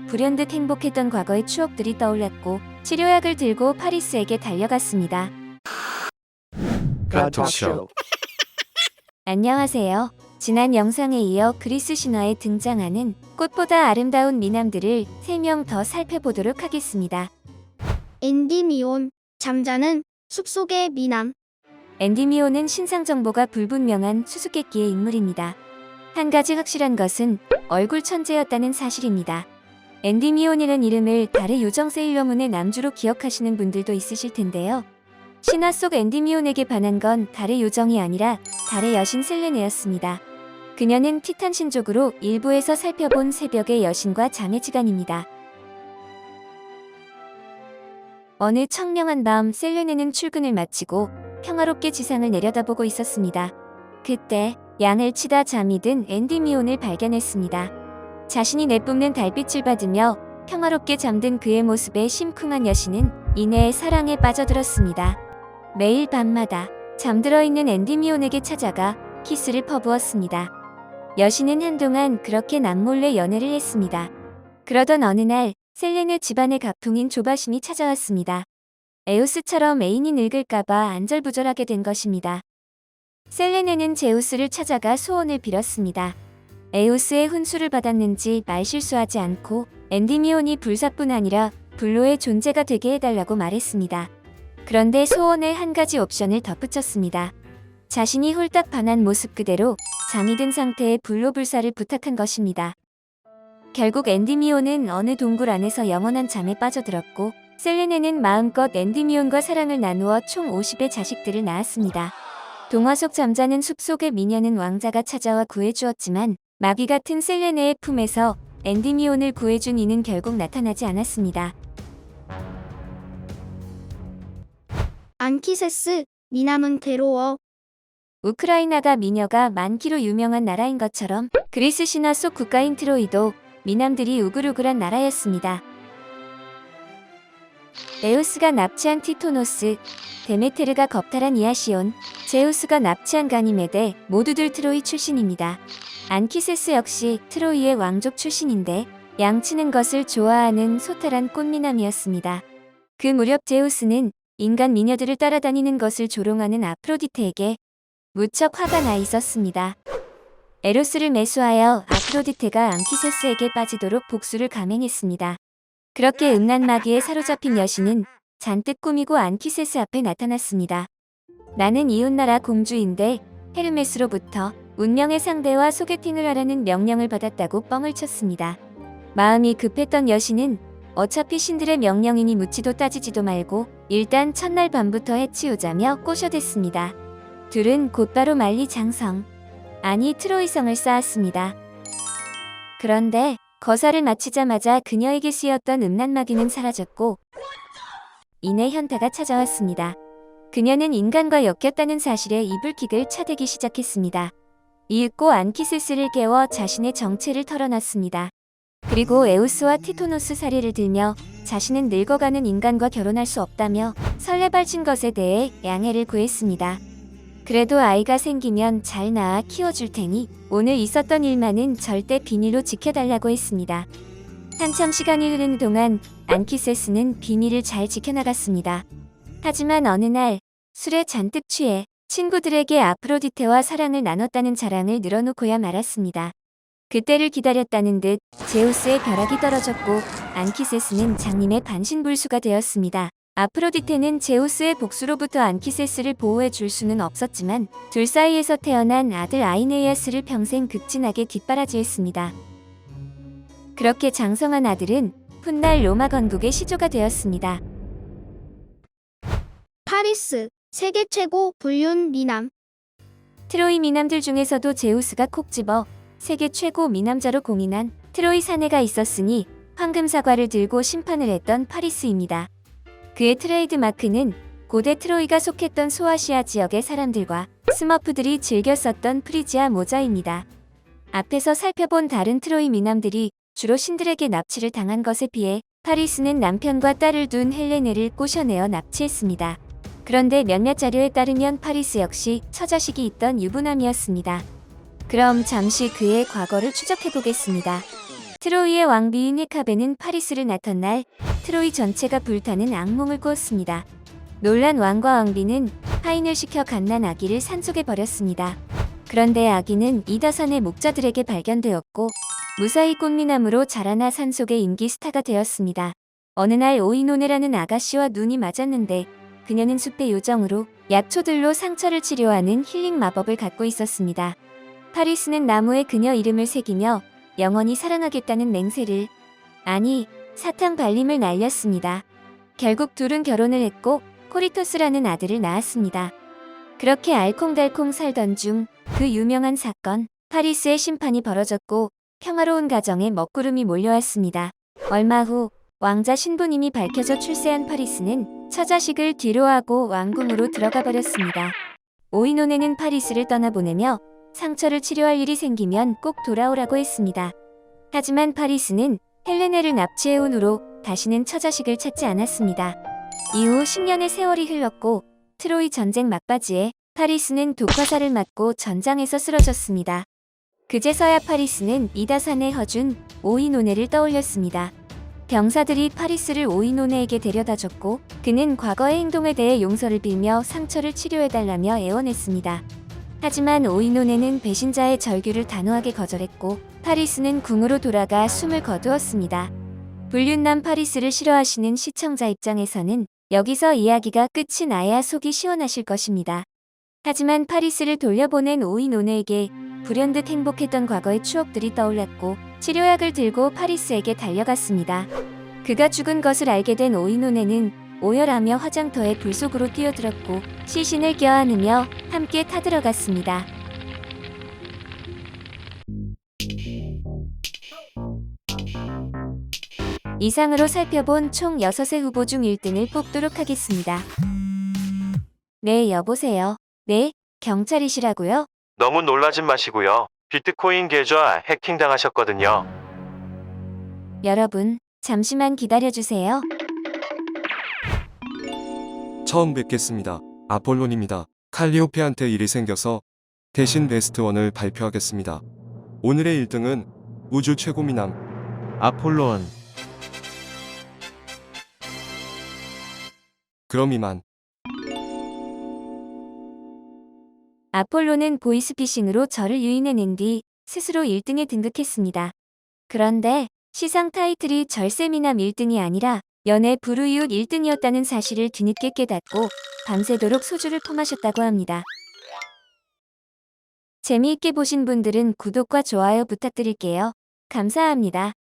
불현듯 행복했던 과거의 추억들이 떠올랐고 치료약을 들고 파리스에게 달려갔습니다. God Talk Show. 안녕하세요. 지난 영상에 이어 그리스 신화에 등장하는 꽃보다 아름다운 미남들을 3명 더 살펴보도록 하겠습니다. 엔디미온, 잠자는 숲속의 미남. 엔디미온은 신상 정보가 불분명한 수수께끼의 인물입니다. 한 가지 확실한 것은 얼굴 천재였다는 사실입니다. 엔디미온이라는 이름을 달의 요정 세일러문의 남주로 기억하시는 분들도 있으실 텐데요. 신화 속 엔디미온에게 반한 건 달의 요정이 아니라 달의 여신 셀레네였습니다. 그녀는 티탄 신족으로 일부에서 살펴본 새벽의 여신과 자매지간입니다. 어느 청명한 밤 셀레네는 출근을 마치고 평화롭게 지상을 내려다보고 있었습니다. 그때 양을 치다 잠이 든 엔디미온을 발견했습니다. 자신이 내뿜는 달빛을 받으며 평화롭게 잠든 그의 모습에 심쿵한 여신은 이내 사랑에 빠져들었습니다. 매일 밤마다 잠들어 있는 엔디미온에게 찾아가 키스를 퍼부었습니다. 여신은 한동안 그렇게 남몰래 연애를 했습니다. 그러던 어느 날 셀레네 집안의 가풍인 조바심이 찾아왔습니다. 에우스처럼 애인이 늙을까봐 안절부절하게 된 것입니다. 셀레네는 제우스를 찾아가 소원을 빌었습니다. 에우스의 훈수를 받았는지 말실수하지 않고 엔디미온이 불사뿐 아니라 불로의 존재가 되게 해달라고 말했습니다. 그런데 소원에 한 가지 옵션을 덧붙였습니다. 자신이 홀딱 반한 모습 그대로 잠이 든 상태의 불로불사를 부탁한 것입니다. 결국 엔디미온은 어느 동굴 안에서 영원한 잠에 빠져들었고 셀레네는 마음껏 엔디미온과 사랑을 나누어 총 50의 자식들을 낳았습니다. 동화 속 잠자는 숲속의 미녀는 왕자가 찾아와 구해주었지만 마귀 같은 셀레네의 품에서 엔디미온을 구해준 이는 결국 나타나지 않았습니다. 안키세스, 미남은 괴로워. 우크라이나가 미녀가 많기로 유명한 나라인 것처럼 그리스 신화 속 국가인 트로이도 미남들이 우글우글한 나라였습니다. 에우스가 납치한 티토노스, 데메테르가 겁탈한 이아시온, 제우스가 납치한 가니메데 모두들 트로이 출신입니다. 안키세스 역시 트로이의 왕족 출신인데 양치는 것을 좋아하는 소탈한 꽃미남이었습니다. 그 무렵 제우스는 인간 미녀들을 따라다니는 것을 조롱하는 아프로디테에게 무척 화가 나 있었습니다. 에로스를 매수하여 아프로디테가 안키세스에게 빠지도록 복수를 감행했습니다. 그렇게 음란 마귀에 사로잡힌 여신은 잔뜩 꾸미고 안키세스 앞에 나타났습니다. 나는 이웃나라 공주인데 헤르메스로부터 운명의 상대와 소개팅을 하라는 명령을 받았다고 뻥을 쳤습니다. 마음이 급했던 여신은 어차피 신들의 명령이니 묻지도 따지지도 말고 일단 첫날 밤부터 해치우자며 꼬셔댔습니다. 둘은 곧바로 만리장성, 아니 트로이성을 쌓았습니다. 그런데 거사를 마치자마자 그녀에게 씌었던 음란마귀는 사라졌고 이내 현타가 찾아왔습니다. 그녀는 인간과 엮였다는 사실에 이불킥을 차대기 시작했습니다. 이윽고 안키세스를 깨워 자신의 정체를 털어놨습니다. 그리고 에우스와 티토노스 사례를 들며 자신은 늙어가는 인간과 결혼할 수 없다며 설레발친 것에 대해 양해를 구했습니다. 그래도 아이가 생기면 잘 낳아 키워줄 테니 오늘 있었던 일만은 절대 비밀로 지켜달라고 했습니다. 한참 시간이 흐르는 동안 안키세스는 비밀을 잘 지켜나갔습니다. 하지만 어느 날 술에 잔뜩 취해 친구들에게 아프로디테와 사랑을 나눴다는 자랑을 늘어놓고야 말았습니다. 그때를 기다렸다는 듯 제우스의 벼락이 떨어졌고 안키세스는 장님의 반신불수가 되었습니다. 아프로디테는 제우스의 복수로부터 안키세스를 보호해 줄 수는 없었지만 둘 사이에서 태어난 아들 아이네이아스를 평생 극진하게 뒷바라지했습니다. 그렇게 장성한 아들은 훗날 로마 건국의 시조가 되었습니다. 파리스, 세계 최고 불륜 미남. 트로이 미남들 중에서도 제우스가 콕 집어 세계 최고 미남자로 공인한 트로이 사내가 있었으니 황금 사과를 들고 심판을 했던 파리스입니다. 그의 트레이드 마크는 고대 트로이가 속했던 소아시아 지역의 사람들과 스머프들이 즐겨 썼던 프리지아 모자입니다. 앞에서 살펴본 다른 트로이 미남들이 주로 신들에게 납치를 당한 것에 비해 파리스는 남편과 딸을 둔 헬레네를 꼬셔내어 납치했습니다. 그런데 몇몇 자료에 따르면 파리스 역시 처자식이 있던 유부남이었습니다. 그럼 잠시 그의 과거를 추적해보겠습니다. 트로이의 왕비인 헤카베는 파리스를 낳던 날 트로이 전체가 불타는 악몽을 꾸었습니다. 놀란 왕과 왕비는 파인을 시켜 갓난 아기를 산속에 버렸습니다. 그런데 아기는 이다산의 목자들에게 발견되었고 무사히 꽃미남으로 자라나 산속의 인기 스타가 되었습니다. 어느 날 오이노네라는 아가씨와 눈이 맞았는데 그녀는 숲의 요정으로 약초들로 상처를 치료하는 힐링 마법을 갖고 있었습니다. 파리스는 나무에 그녀 이름을 새기며 영원히 사랑하겠다는 맹세를, 아니 사탕 발림을 날렸습니다. 결국 둘은 결혼을 했고 코리토스라는 아들을 낳았습니다. 그렇게 알콩달콩 살던 중 그 유명한 사건, 파리스의 심판이 벌어졌고 평화로운 가정에 먹구름이 몰려왔습니다. 얼마 후 왕자 신부님이 밝혀져 출세한 파리스는 처자식을 뒤로하고 왕궁으로 들어가 버렸습니다. 오이노네는 파리스를 떠나보내며 상처를 치료할 일이 생기면 꼭 돌아오라고 했습니다. 하지만 파리스는 헬레네를 납치해온 후로 다시는 처자식을 찾지 않았습니다. 이후 10년의 세월이 흘렀고 트로이 전쟁 막바지에 파리스는 독화살을 맞고 전장에서 쓰러졌습니다. 그제서야 파리스는 이다산의 허준 오이노네를 떠올렸습니다. 병사들이 파리스를 오이노네에게 데려다줬고 그는 과거의 행동에 대해 용서를 빌며 상처를 치료해달라며 애원했습니다. 하지만 오이노네는 배신자의 절규를 단호하게 거절했고 파리스는 궁으로 돌아가 숨을 거두었습니다. 불륜남 파리스를 싫어하시는 시청자 입장에서는 여기서 이야기가 끝이 나야 속이 시원하실 것입니다. 하지만 파리스를 돌려보낸 오이노네에게 불현듯 행복했던 과거의 추억들이 떠올랐고 치료약을 들고 파리스에게 달려갔습니다. 그가 죽은 것을 알게 된 오이노네는 오열하며 화장터에 불 속으로 뛰어들었고 시신을 껴안으며 함께 타들어갔습니다. 이상으로 살펴본 총 6의 후보 중 1등을 뽑도록 하겠습니다. 네, 여보세요. 네, 경찰이시라고요? 너무 놀라진 마시고요. 비트코인 계좌 해킹당하셨거든요. 여러분, 잠시만 기다려주세요. 처음 뵙겠습니다. 아폴론입니다. 칼리오페한테 일이 생겨서 대신 베스트1을 발표하겠습니다. 오늘의 1등은 우주 최고 미남 아폴론. 그럼 이만. 아폴로는 보이스피싱으로 저를 유인해낸 뒤 스스로 1등에 등극했습니다. 그런데 시상 타이틀이 절세미남 1등이 아니라 연애 불우이웃 1등이었다는 사실을 뒤늦게 깨닫고 밤새도록 소주를 퍼마셨다고 합니다. 재미있게 보신 분들은 구독과 좋아요 부탁드릴게요. 감사합니다.